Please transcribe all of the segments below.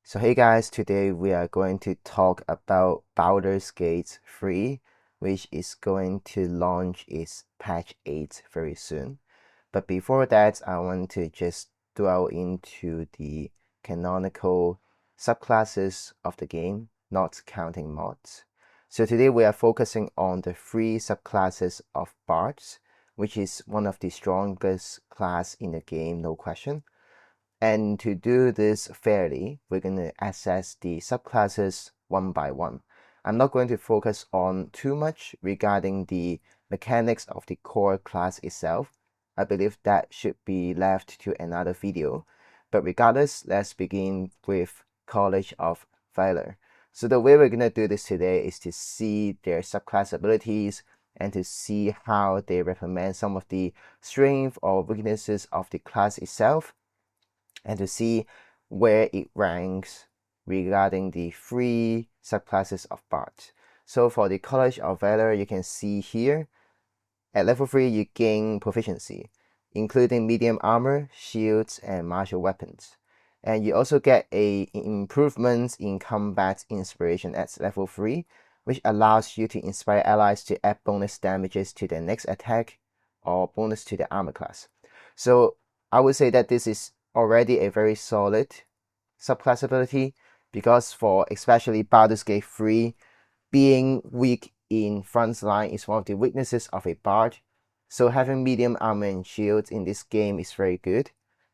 So hey guys, today we are going to talk about Baldur's Gate 3, which is going to launch its patch 8 very soon. But before that, I want to just dwell into the canonical subclasses of the game, not counting mods. So today we are focusing on the 3 subclasses of Bards, which is one of the strongest class in the game, no question. And to do this fairly, we're going to assess the subclasses one by one. I'm not going to focus on too much regarding the mechanics of the core class itself. I believe that should be left to another video. But regardless, let's begin with College of Valor. So the way we're going to do this today is to see their subclass abilities and to see how they represent some of the strengths or weaknesses of the class itself, and to see where it ranks regarding the 3 subclasses of Bard. So for the College of Valor, you can see here, at level 3 you gain proficiency, including medium armor, shields, and martial weapons. And you also get a improvement in combat inspiration at level 3, which allows you to inspire allies to add bonus damages to their next attack or bonus to the armor class. So I would say that this is already a very solid subclass ability, because for especially Baldur's Gate 3, being weak in front line is one of the weaknesses of a bard. So having medium armor and shields in this game is very good,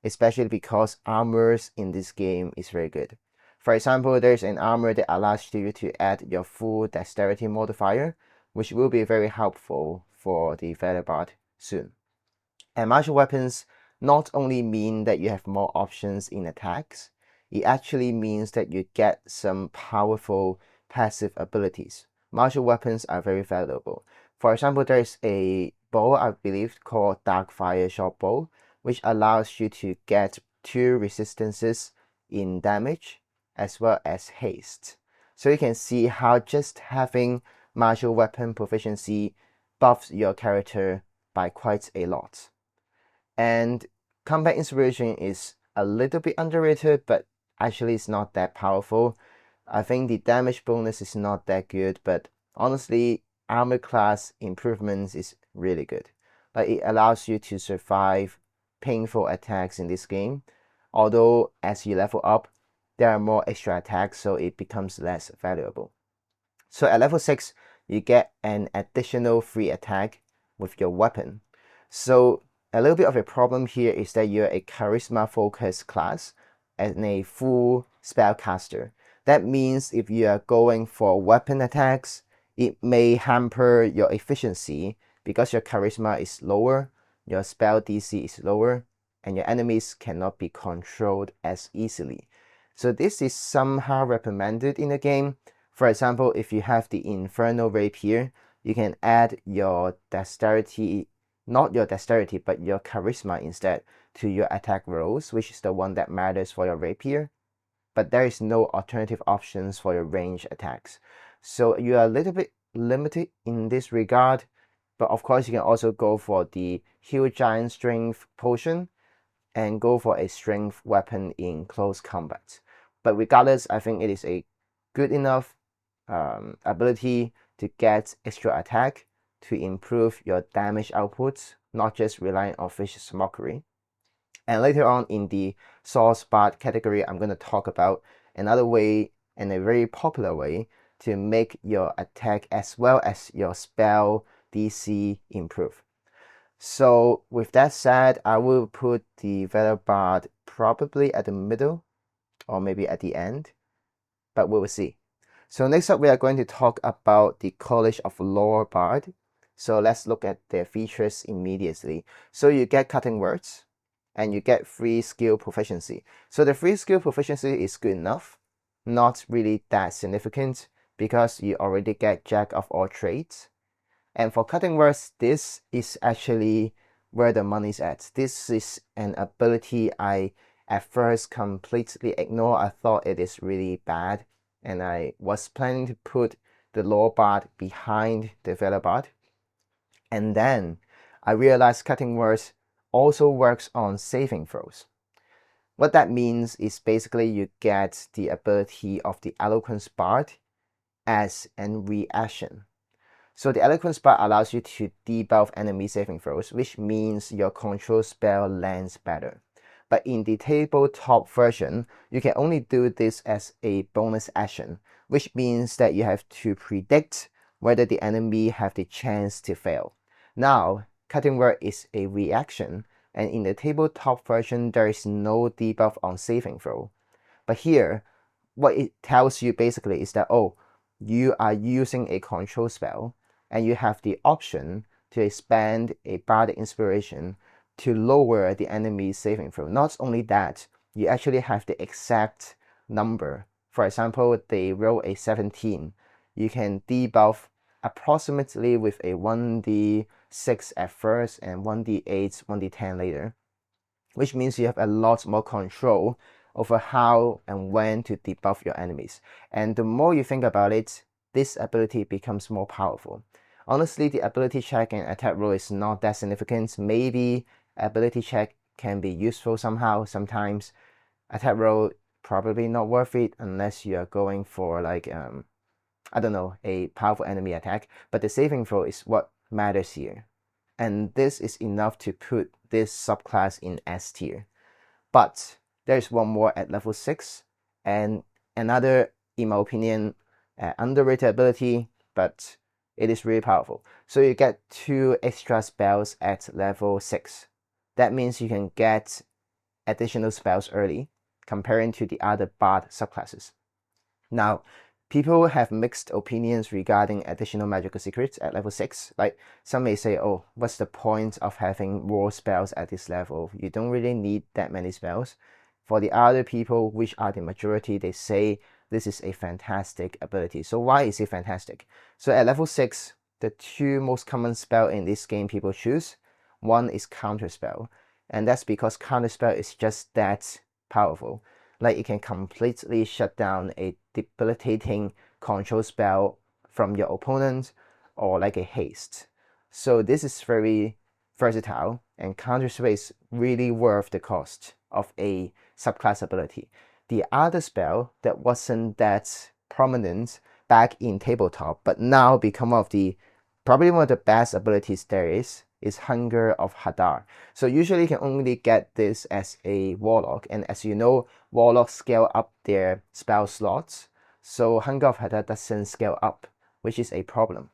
especially because armors in this game is very good. For example, there's an armor that allows you to add your full dexterity modifier, which will be very helpful for the Valor Bard soon. And martial weapons not only mean that you have more options in attacks, it actually means that you get some powerful passive abilities. Martial weapons are very valuable. For example, there's a bow, I believe, called Darkfire Short Bow, which allows you to get 2 resistances in damage as well as haste. So you can see how just having martial weapon proficiency buffs your character by quite a lot. And combat inspiration is a little bit underrated, but actually it's not that powerful. I think the damage bonus is not that good, but honestly, armor class improvements is really good. Like, it allows you to survive painful attacks in this game. Although as you level up, there are more extra attacks, so it becomes less valuable. So at level 6, you get an additional free attack with your weapon. So a little bit of a problem here is that you're a charisma focused class and a full spellcaster. That means if you are going for weapon attacks, it may hamper your efficiency because your charisma is lower, your spell DC is lower, and your enemies cannot be controlled as easily. So this is somehow recommended in the game. For example, if you have the Infernal Rapier, you can add your dexterity, not your dexterity, but your charisma instead, to your attack rolls, which is the one that matters for your rapier. But there is no alternative options for your range attacks. So you are a little bit limited in this regard. But of course, you can also go for the Heal Giant Strength Potion and go for a strength weapon in close combat. But regardless, I think it is a good enough ability to get extra attack to improve your damage output, not just relying on Vicious Mockery. And later on in the Source Bard category, I'm going to talk about another way, and a very popular way, to make your attack as well as your spell DC improve. So with that said, I will put the Valor Bard probably at the middle or maybe at the end, but we will see. So next up, we are going to talk about the College of Lore Bard. So let's look at their features immediately. So you get cutting words, and you get free skill proficiency. So the free skill proficiency is good enough, not really that significant, because you already get Jack of all trades. And for cutting words, this is actually where the money's at. This is an ability I at first completely ignored. I thought it is really bad, and I was planning to put the Lore Bard behind the Valor Bard. And then I realized cutting words also works on saving throws. What that means is basically you get the ability of the Eloquence Bard as an reaction. So the Eloquence Bard allows you to debuff enemy saving throws, which means your control spell lands better. But in the tabletop version, you can only do this as a bonus action, which means that you have to predict whether the enemy have the chance to fail. Now, Cutting Word is a reaction, and in the tabletop version, there is no debuff on saving throw. But here, what it tells you basically is that, oh, you are using a control spell, and you have the option to expand a Bardic Inspiration to lower the enemy's saving throw. Not only that, you actually have the exact number. For example, they roll a 17. You can debuff approximately with a 1d6 at first and 1d8, 1d10 later, which means you have a lot more control over how and when to debuff your enemies. And the more you think about it, this ability becomes more powerful. Honestly, the ability check and attack roll is not that significant. Maybe ability check can be useful somehow, sometimes. Attack roll, probably not worth it unless you are going for like, I don't know, a powerful enemy attack. But the saving throw is what matters here. And this is enough to put this subclass in S tier. But there's one more at level 6, and another, in my opinion, underrated ability, but it is really powerful. So you get 2 extra spells at level 6. That means you can get additional spells early, comparing to the other Bard subclasses. Now, people have mixed opinions regarding additional magical secrets at level 6. Like, some may say, oh, what's the point of having more spells at this level? You don't really need that many spells. For the other people, which are the majority, they say this is a fantastic ability. So why is it fantastic? So at level 6, the 2 most common spells in this game people choose, one is Counterspell. And that's because Counterspell is just that powerful. Like, it can completely shut down a debilitating control spell from your opponent, or like a haste. So this is very versatile, and Counterspell is really worth the cost of a subclass ability. The other spell that wasn't that prominent back in tabletop, but now become probably one of the best abilities there is Hunger of Hadar. So usually you can only get this as a Warlock, and as you know, Warlocks scale up their spell slots, so Hunger of Hadar doesn't scale up, which is a problem.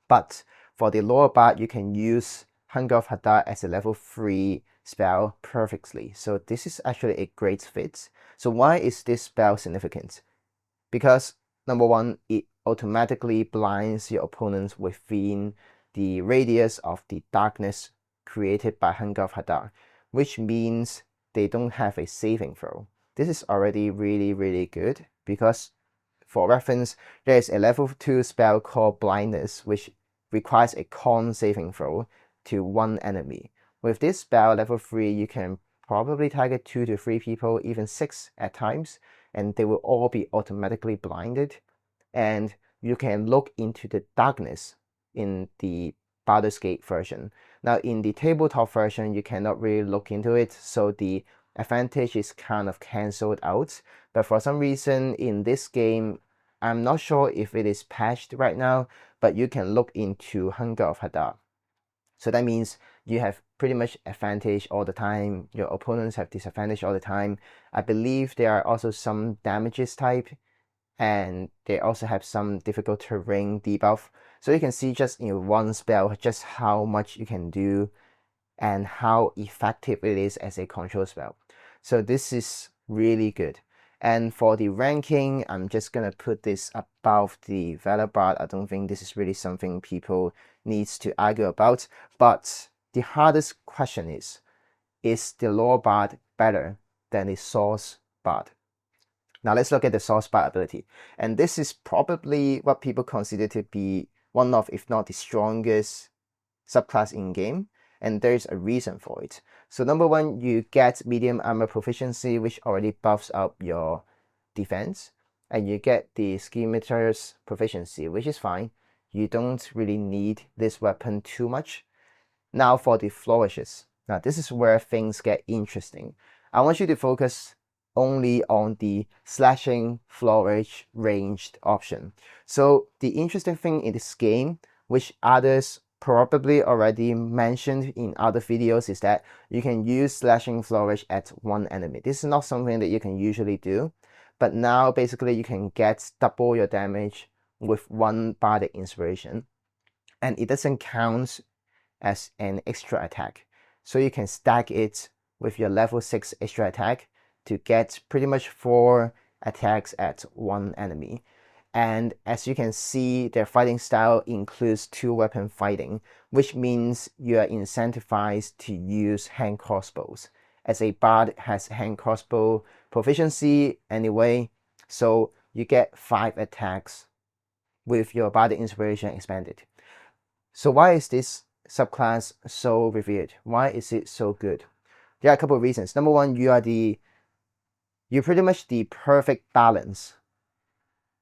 But for the lower Bard, you can use Hunger of Hadar as a level 3 spell perfectly. So this is actually a great fit. So why is this spell significant? Because number one, it automatically blinds your opponents within the radius of the darkness created by Hunger of Hadar, which means they don't have a saving throw. This is already really, really good, because for reference, there is a level 2 spell called Blindness, which requires a con saving throw to one enemy. With this spell, level 3, you can probably target 2 to 3 people, even 6 at times, and they will all be automatically blinded. And you can look into the darkness in the Baldur's Gate version. Now, in the tabletop version, you cannot really look into it, so the advantage is kind of cancelled out. But for some reason in this game, I'm not sure if it is patched right now, but you can look into Hunger of Hadar. So that means you have pretty much advantage all the time. Your opponents have disadvantage all the time. I believe there are also some damages type, and they also have some difficult terrain debuff. So you can see just in one spell just how much you can do and how effective it is as a control spell. So this is really good. And for the ranking, I'm just gonna put this above the Valor Bard. I don't think this is really something people needs to argue about. But the hardest question is the Lore Bard better than the Source Bard? Now let's look at the Source Bard ability. And this is probably what people consider to be one of, if not the strongest subclass in game, and there's a reason for it. So number one, you get medium armor proficiency, which already buffs up your defense, and you get the Scimitar's proficiency, which is fine. You don't really need this weapon too much. Now for the flourishes. Now this is where things get interesting. I want you to focus only on the slashing flourish ranged option. So the interesting thing in this game, which others probably already mentioned in other videos, is that you can use slashing flourish at one enemy. This is not something that you can usually do, but now basically you can get double your damage with one bardic inspiration, and it doesn't count as an extra attack. So you can stack it with your level 6 extra attack to get pretty much 4 attacks at one enemy. And as you can see, their fighting style includes 2-weapon fighting, which means you are incentivized to use hand crossbows, as a bard has hand crossbow proficiency anyway, so you get 5 attacks with your bardic inspiration expanded. So why is this subclass so revered? Why is it so good? There are a couple of reasons. Number one, you're pretty much the perfect balance.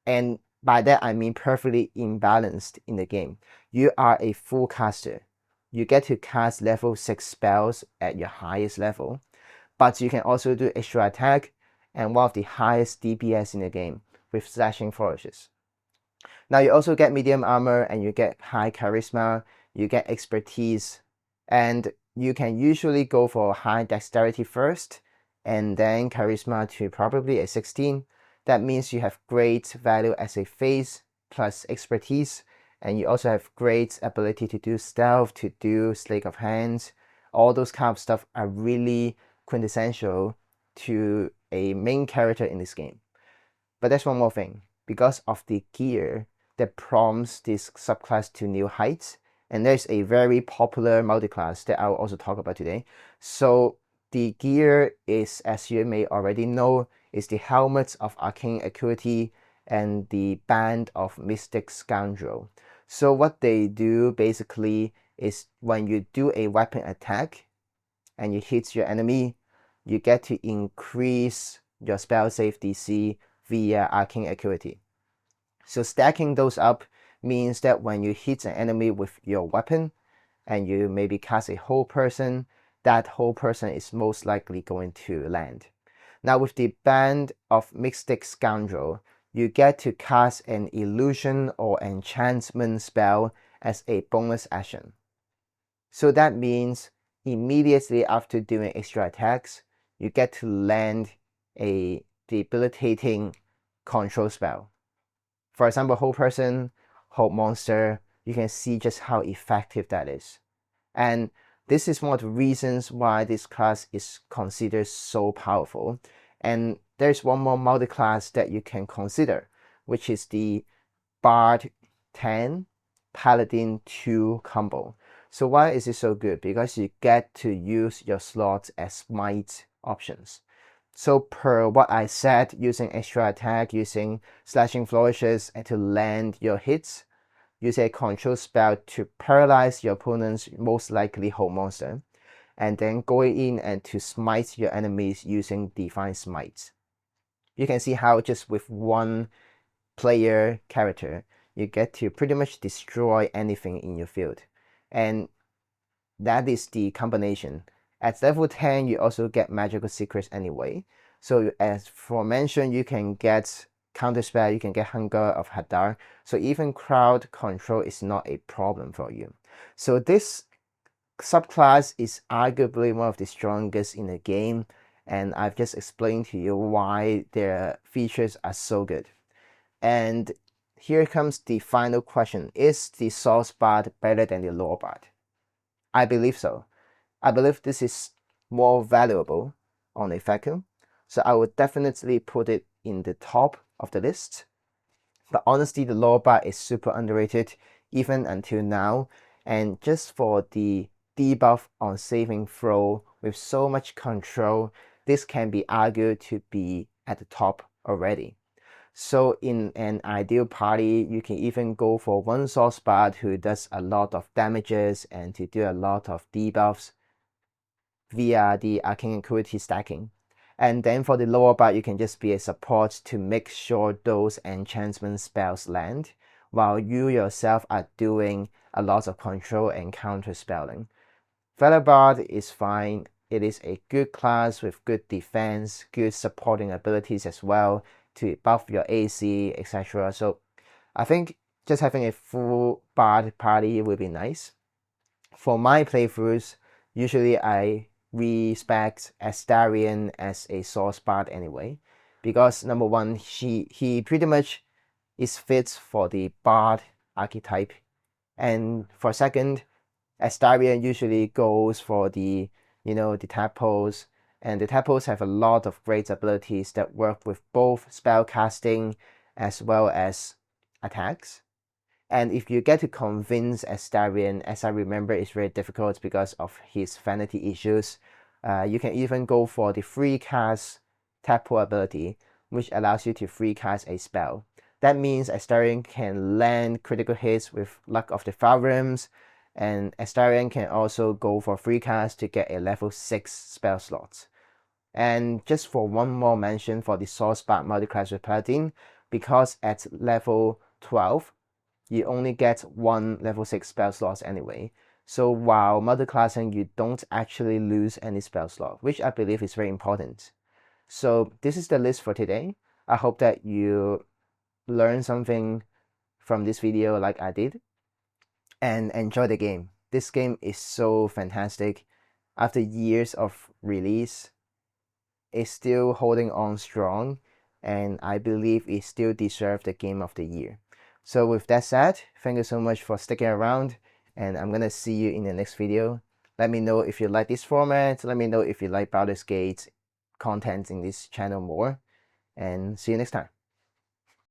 And by that I mean perfectly imbalanced in the game. You are a full caster. You get to cast level 6 spells at your highest level, but you can also do extra attack and one of the highest DPS in the game with slashing flourishes. Now you also get medium armor and you get high charisma, you get expertise, and you can usually go for high dexterity first and then charisma to probably a 16. That means you have great value as a phase plus expertise, and you also have great ability to do stealth, to do sleight of hands. All those kind of stuff are really quintessential to a main character in this game. But there's one more thing. Because of the gear that prompts this subclass to new heights, and there's a very popular multiclass that I'll also talk about today. So the gear is, as you may already know, is the helmet of arcane acuity and the band of mystic scoundrel. So what they do basically is when you do a weapon attack and you hit your enemy, you get to increase your spell save DC via arcane acuity. So stacking those up means that when you hit an enemy with your weapon and you maybe cast a whole person, that whole person is most likely going to land. Now with the band of mystic scoundrel, you get to cast an illusion or enchantment spell as a bonus action. So that means immediately after doing extra attacks, you get to land a debilitating control spell. For example, whole person, whole monster, you can see just how effective that is. And this is one of the reasons why this class is considered so powerful. And there's one more multi-class that you can consider, which is the Bard 10 Paladin 2 combo. So why is it so good? Because you get to use your slots as smite options. So per what I said, using extra attack, using slashing flourishes and to land your hits, use a control spell to paralyze your opponent's most likely whole monster, and then going in and to smite your enemies using divine smite. You can see how just with one player character, you get to pretty much destroy anything in your field. And that is the combination. At level 10, you also get magical secrets anyway. So as aforementioned, you can get counterspell, you can get Hunger of Hadar. So even crowd control is not a problem for you. So this subclass is arguably one of the strongest in the game, and I've just explained to you why their features are so good. And here comes the final question. Is the Source Bard better than the Lore Bard? I believe so. I believe this is more valuable on a vacuum, so I would definitely put it in the top of the list. But honestly, the Lore Bard is super underrated even until now, and just for the debuff on saving throw with so much control, this can be argued to be at the top already. So in an ideal party, you can even go for one Source Bard who does a lot of damages and to do a lot of debuffs via the arcane acuity stacking. And then for the Lore Bard, you can just be a support to make sure those enchantment spells land, while you yourself are doing a lot of control and counter spelling. Valor Bard is fine. it is a good class with good defense, good supporting abilities as well to buff your AC, etc. So I think just having a full Bard party would be nice. For my playthroughs, usually I respect Astarion as a source Bard anyway, because number one, he pretty much is fit for the Bard archetype, and for second, Astarion usually goes for the the tadpoles, and the tadpoles have a lot of great abilities that work with both spell casting as well as attacks. And if you get to convince Astarion, as I remember, it's very difficult because of his vanity issues. You can even go for the free cast tadpole ability, which allows you to free cast a spell. That means Astarion can land critical hits with Luck of the Fathers, and Astarion can also go for free cast to get a level 6 spell slot. And just for one more mention for the Source Bard multiclass with Paladin, because at level 12, you only get one level 6 spell slots anyway. So while multiclassing, you don't actually lose any spell slot, which I believe is very important. So this is the list for today. I hope that you learned something from this video like I did and enjoy the game. This game is so fantastic. After years of release, it's still holding on strong, and I believe it still deserves the Game of the Year. So with that said, thank you so much for sticking around, and I'm gonna see you in the next video. Let me know if you like this format. Let me know if you like Baldur's Gate content in this channel more, and see you next time.